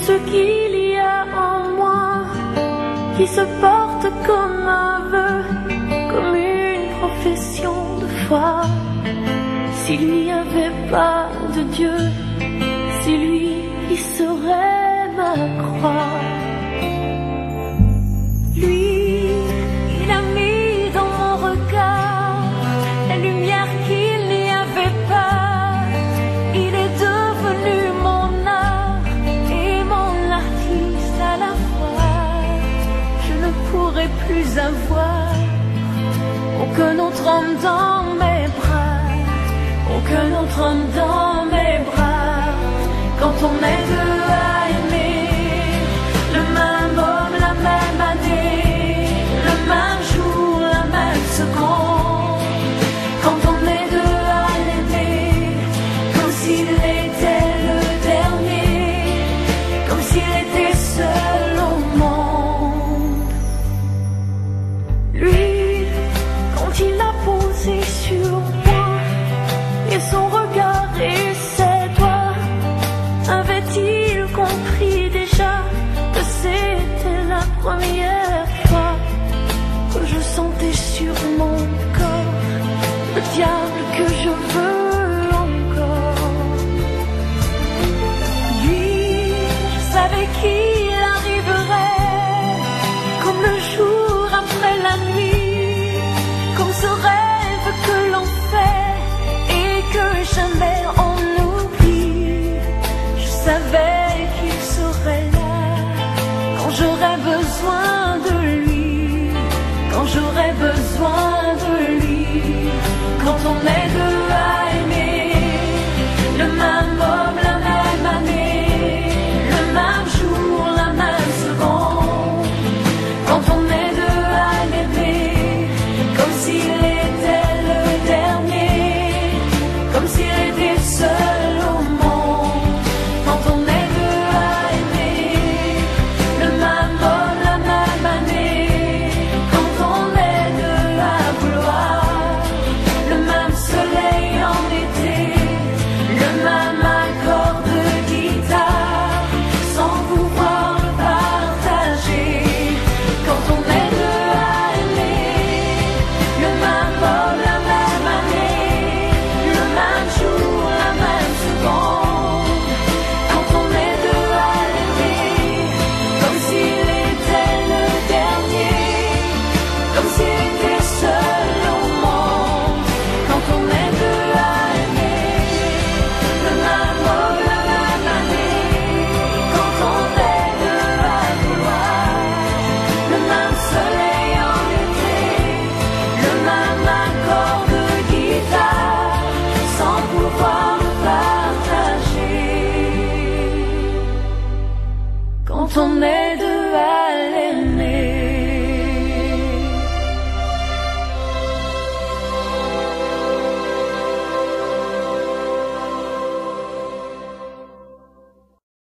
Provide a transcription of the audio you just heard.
ce qu'il y a en moi, qui se porte comme un vœu, comme une profession de foi. S'il n'y avait pas de Dieu, c'est lui qui serait ma croix. Lui, il a mis dans mon regard la lumière qu'il n'y avait pas. Il est devenu mon art et mon artiste à la fois. Je ne pourrai plus avoir aucun autre homme dans mes bras, aucun autre homme dans mes bras. Quand on est deux à aimer le même homme, la même année, le même jour, la même seconde. Quand on est deux à l'aimer comme s'il était le dernier, comme s'il était seul au monde. Lui, quand il a posé sur moi, et son regard et ses doigts, avait-il compris déjà que c'était la première fois que je sentais sur mon corps le diable que je veux encore. Lui, je savais qu'il arriverait comme le jour après la nuit, comme ce rêve que l'on fait et que jamais on oublie. Je savais qu'il serait là quand j'aurais besoin de lui, quand j'aurais besoin de lui. Quand on est deux à aimer le même homme, la même année, le même jour, la même seconde. Quand on est deux à l'aimer comme s'il était le dernier, comme s'il était seul au monde. Quand on est deux à aimer le même homme, la même année, quand on est deux à vouloir le même soleil en été, le même accord de guitare, sans pouvoir le partager. Quand on est deux à aimer le même homme, la même année, le même jour, la même seconde. Quand on est deux à l'aimer comme s'il était le dernier, comme s'il était seul au monde. Quand on est deux à aimer le même homme, la même année, quand on est deux à vouloir le même soleil en été, le même accord de guitare, sans pouvoir le partager. Quand on est